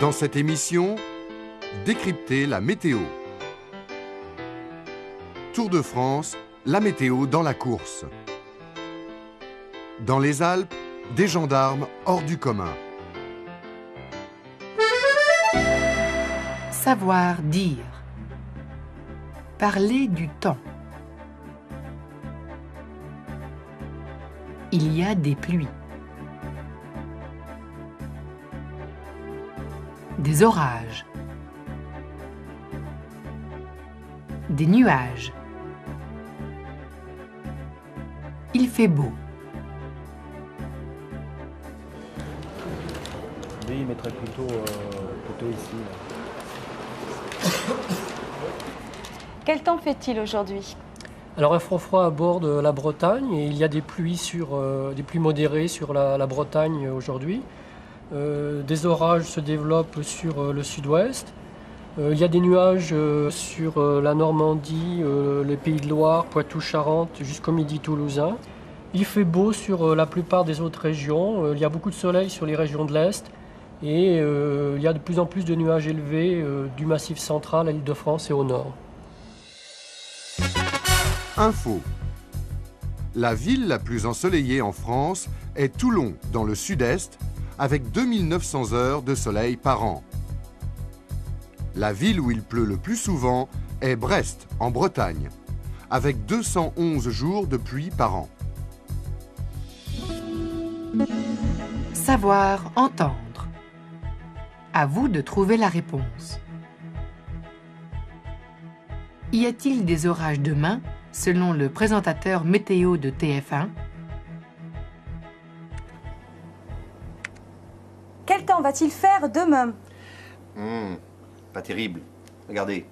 Dans cette émission, décrypter la météo. Tour de France, la météo dans la course. Dans les Alpes, des gendarmes hors du commun. Savoir dire. Parler du temps. Il y a des pluies. Des orages. Des nuages. Il fait beau. Lui, il mettrait plutôt ici. Quel temps fait-il aujourd'hui? Alors un froid à bord de la Bretagne et il y a des pluies modérées sur la Bretagne aujourd'hui. Des orages se développent sur le sud-ouest. Il y a des nuages sur la Normandie, les Pays de Loire, Poitou-Charentes jusqu'au midi toulousain. Il fait beau sur la plupart des autres régions. Il y a beaucoup de soleil sur les régions de l'Est. Et il y a de plus en plus de nuages élevés du Massif central à l'Île-de-France et au nord. Info. La ville la plus ensoleillée en France est Toulon, dans le sud-est, avec 2900 heures de soleil par an. La ville où il pleut le plus souvent est Brest, en Bretagne, avec 211 jours de pluie par an. Savoir entendre. À vous de trouver la réponse. Y a-t-il des orages demain, selon le présentateur météo de TF1? Quel temps va-t-il faire demain? Pas terrible. Regardez,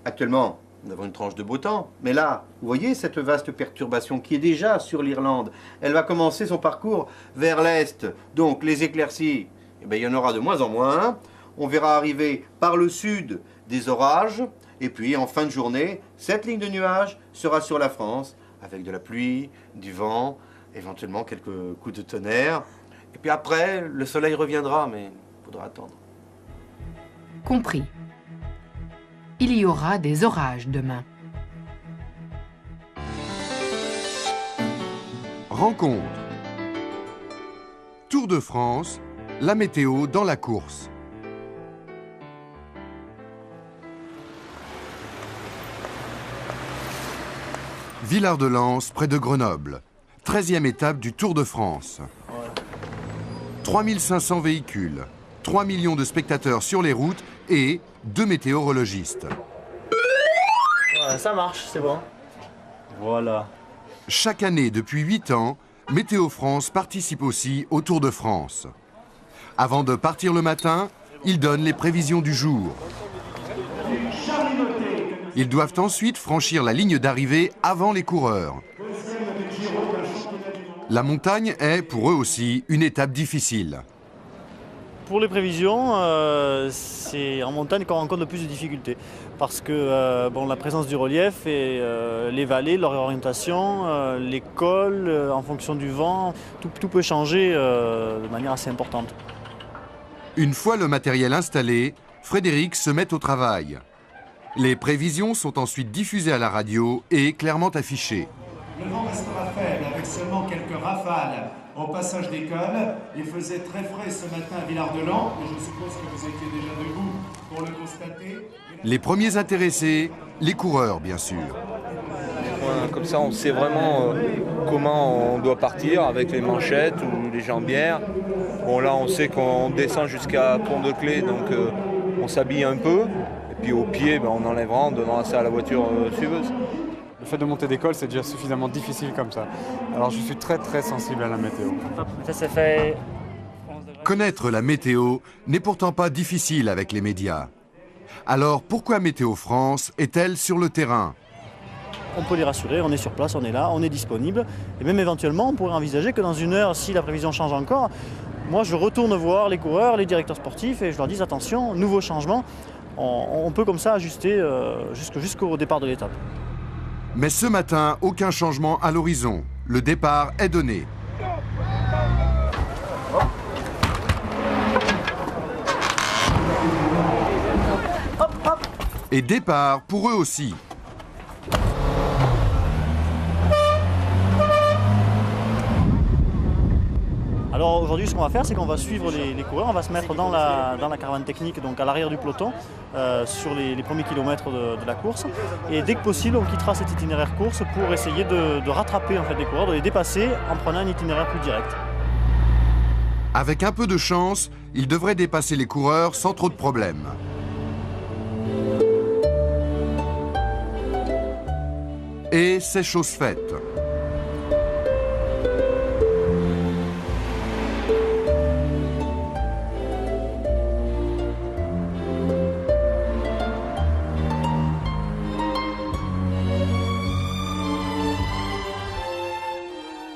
actuellement, nous avons une tranche de beau temps. Mais là, vous voyez cette vaste perturbation qui est déjà sur l'Irlande. Elle va commencer son parcours vers l'est. Donc les éclaircies, il y en aura de moins en moins. On verra arriver par le sud des orages. Et puis en fin de journée, cette ligne de nuages sera sur la France avec de la pluie, du vent, éventuellement quelques coups de tonnerre. Et puis après, le soleil reviendra, mais il faudra attendre. Compris. Il y aura des orages demain. Rencontre. Tour de France, la météo dans la course. Villard-de-Lans, près de Grenoble. 13e étape du Tour de France. 3500 véhicules, 3 millions de spectateurs sur les routes et 2 météorologistes. Ouais, ça marche, c'est bon. Voilà. Chaque année, depuis 8 ans, Météo France participe aussi au Tour de France. Avant de partir le matin, ils donnent les prévisions du jour. Ils doivent ensuite franchir la ligne d'arrivée avant les coureurs. La montagne est, pour eux aussi, une étape difficile. Pour les prévisions, c'est en montagne qu'on rencontre le plus de difficultés. Parce que la présence du relief et les vallées, leur orientation, les cols, en fonction du vent, tout peut changer de manière assez importante. Une fois le matériel installé, Frédéric se met au travail. Les prévisions sont ensuite diffusées à la radio et clairement affichées. Le vent restera faible avec seulement quelques rafales au passage des cols. Il faisait très frais ce matin à Villard-de-Lans et je suppose que vous étiez déjà debout pour le constater. Les premiers intéressés, les coureurs bien sûr. Comme ça on sait vraiment comment on doit partir avec les manchettes ou les jambières. Bon là on sait qu'on descend jusqu'à Pont-de-Clé donc on s'habille un peu. Et puis au pied on enlèvera, on donnera ça à la voiture suiveuse. Le fait de monter des cols, c'est déjà suffisamment difficile comme ça. Alors je suis très très sensible à la météo. Ça s'est fait. Connaître la météo n'est pourtant pas difficile avec les médias. Alors pourquoi Météo France est-elle sur le terrain? On peut les rassurer, on est sur place, on est là, on est disponible. Et même éventuellement, on pourrait envisager que dans une heure, si la prévision change encore, moi je retourne voir les coureurs, les directeurs sportifs et je leur dis attention, nouveau changement. On peut comme ça ajuster jusqu'au départ de l'étape. Mais ce matin, aucun changement à l'horizon. Le départ est donné. Et départ pour eux aussi. Alors aujourd'hui, ce qu'on va faire, c'est qu'on va suivre les coureurs, on va se mettre dans la caravane technique, donc à l'arrière du peloton, sur les premiers kilomètres de la course. Et dès que possible, on quittera cet itinéraire course pour essayer de rattraper en fait, les coureurs, de les dépasser en prenant un itinéraire plus direct. Avec un peu de chance, ils devraient dépasser les coureurs sans trop de problèmes. Et c'est chose faite.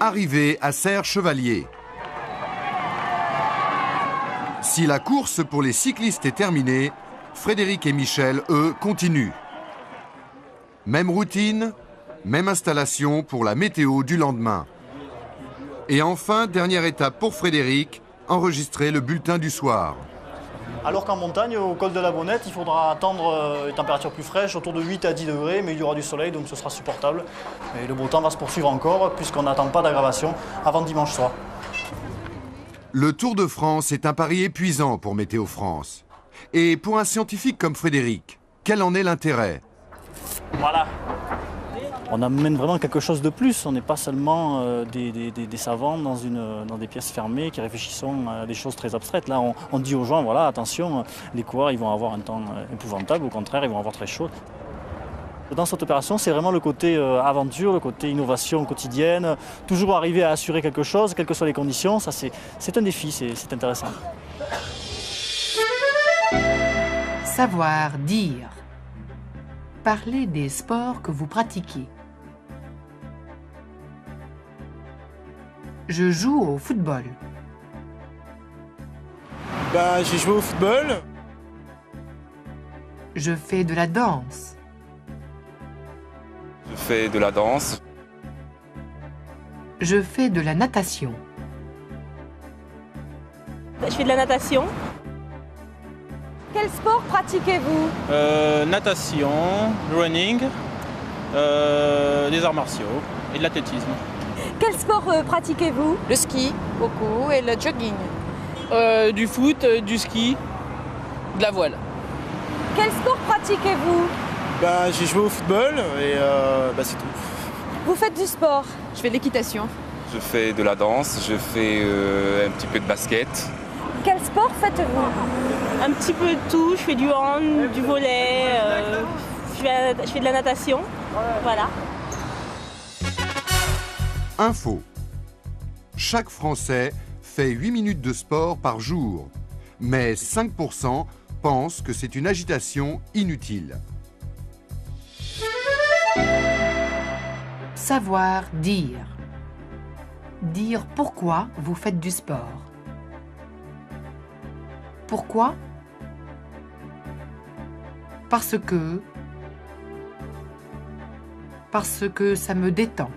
Arrivé à Serre-Chevalier. Si la course pour les cyclistes est terminée, Frédéric et Michel, eux, continuent. Même routine, même installation pour la météo du lendemain. Et enfin, dernière étape pour Frédéric, enregistrer le bulletin du soir. Alors qu'en montagne, au col de la Bonnette, il faudra attendre une température plus fraîche, autour de 8 à 10 degrés, mais il y aura du soleil, donc ce sera supportable. Et le beau temps va se poursuivre encore, puisqu'on n'attend pas d'aggravation avant dimanche soir. Le Tour de France est un pari épuisant pour Météo France. Et pour un scientifique comme Frédéric, quel en est l'intérêt? Voilà. On amène vraiment quelque chose de plus. On n'est pas seulement des savants dans des pièces fermées qui réfléchissons à des choses très abstraites. Là, on dit aux gens, voilà, attention, les coureurs ils vont avoir un temps épouvantable, au contraire, ils vont avoir très chaud. Dans cette opération, c'est vraiment le côté aventure, le côté innovation quotidienne, toujours arriver à assurer quelque chose, quelles que soient les conditions. Ça, c'est un défi, c'est intéressant. Savoir dire. Parlez des sports que vous pratiquez. Je joue au football. J'ai joué au football. Je fais de la danse. Je fais de la danse. Je fais de la natation. Je fais de la natation. Quel sport pratiquez-vous? Natation, running, des arts martiaux et de l'athlétisme. Quel sport pratiquez-vous? Le ski, beaucoup, et le jogging. Du foot, du ski, de la voile. Quel sport pratiquez-vous? J'ai joué au football et c'est tout. Vous faites du sport? Je fais de l'équitation. Je fais de la danse, je fais un petit peu de basket. Quel sport faites-vous? Un petit peu de tout. Je fais du hand, du volley, je fais de la natation. Voilà. Info. Chaque Français fait 8 minutes de sport par jour, mais 5% pensent que c'est une agitation inutile. Savoir dire. Dire pourquoi vous faites du sport. Pourquoi? Parce que ça me détend.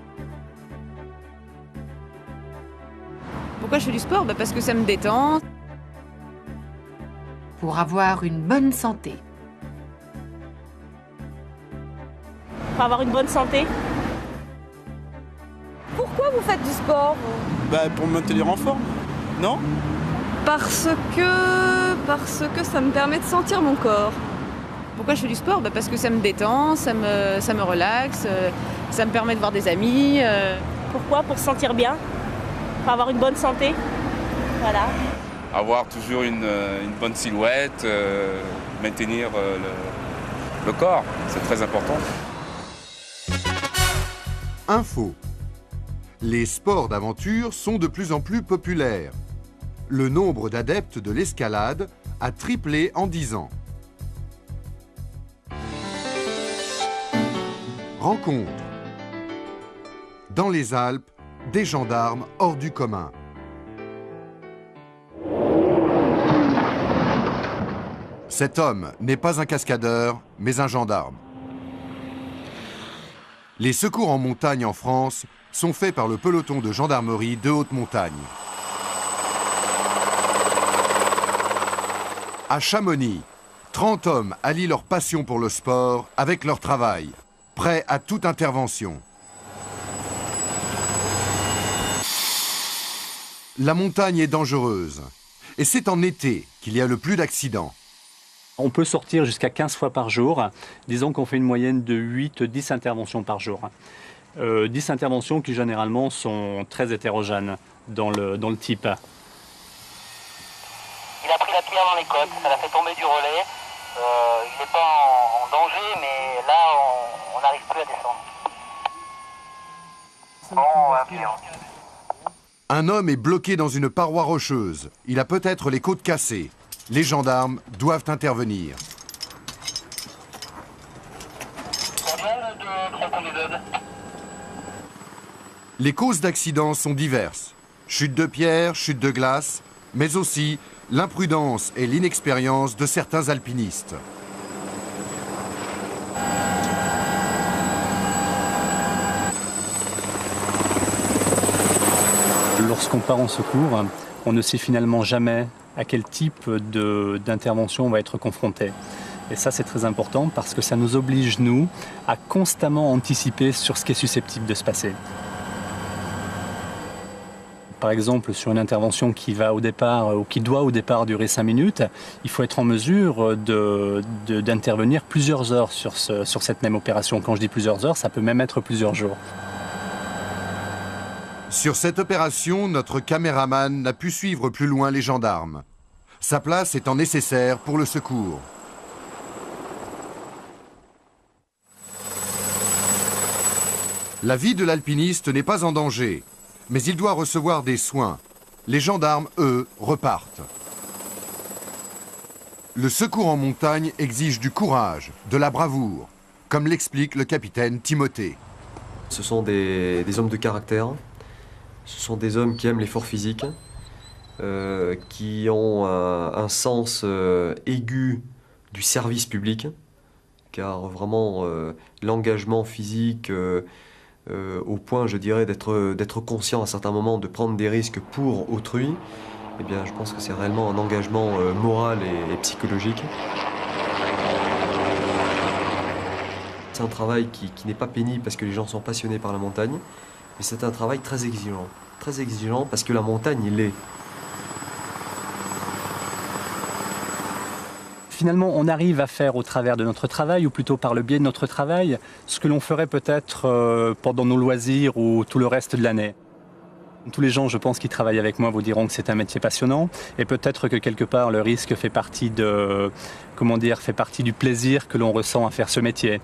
Pourquoi je fais du sport? Parce que ça me détend. Pour avoir une bonne santé. Pour avoir une bonne santé. Pourquoi vous faites du sport? Pour me maintenir en forme, non? Parce que ça me permet de sentir mon corps. Pourquoi je fais du sport? Parce que ça me détend, ça me relaxe, ça me permet de voir des amis. Pourquoi? Pour se sentir bien, pour avoir une bonne santé. Voilà. Avoir toujours une bonne silhouette, maintenir le corps, c'est très important. Info. Les sports d'aventure sont de plus en plus populaires. Le nombre d'adeptes de l'escalade a triplé en 10 ans. Rencontre. Dans les Alpes, des gendarmes hors du commun. Cet homme n'est pas un cascadeur, mais un gendarme. Les secours en montagne en France sont faits par le peloton de gendarmerie de haute montagne. À Chamonix, 30 hommes allient leur passion pour le sport avec leur travail, prêts à toute intervention. La montagne est dangereuse et c'est en été qu'il y a le plus d'accidents. On peut sortir jusqu'à 15 fois par jour. Disons qu'on fait une moyenne de 8-10 interventions par jour. 10 interventions qui généralement sont très hétérogènes dans le type. Il a pris la pierre dans les côtes, ça l'a fait tomber du relais. Il n'est pas en danger, mais là on n'arrive plus à descendre. Un homme est bloqué dans une paroi rocheuse. Il a peut-être les côtes cassées. Les gendarmes doivent intervenir. Les causes d'accidents sont diverses. Chute de pierre, chute de glace, mais aussi l'imprudence et l'inexpérience de certains alpinistes. Lorsqu'on part en secours, on ne sait finalement jamais à quel type d'intervention on va être confronté. Et ça, c'est très important parce que ça nous oblige, nous, à constamment anticiper sur ce qui est susceptible de se passer. Par exemple, sur une intervention qui va au départ ou qui doit au départ durer 5 minutes, il faut être en mesure d'intervenir plusieurs heures sur cette même opération. Quand je dis plusieurs heures, ça peut même être plusieurs jours. Sur cette opération, notre caméraman n'a pu suivre plus loin les gendarmes. Sa place étant nécessaire pour le secours. La vie de l'alpiniste n'est pas en danger, mais il doit recevoir des soins. Les gendarmes, eux, repartent. Le secours en montagne exige du courage, de la bravoure, comme l'explique le capitaine Timothée. Ce sont des hommes de caractère. Ce sont des hommes qui aiment l'effort physique, qui ont un sens aigu du service public, car vraiment l'engagement physique au point, je dirais, d'être conscient à certains moments de prendre des risques pour autrui, eh bien, je pense que c'est réellement un engagement moral et psychologique. C'est un travail qui n'est pas pénible parce que les gens sont passionnés par la montagne. Mais c'est un travail très exigeant parce que la montagne, il est. Finalement, on arrive à faire au travers de notre travail, ou plutôt par le biais de notre travail, ce que l'on ferait peut-être pendant nos loisirs ou tout le reste de l'année. Tous les gens, je pense, qui travaillent avec moi vous diront que c'est un métier passionnant et peut-être que quelque part le risque fait partie du plaisir que l'on ressent à faire ce métier.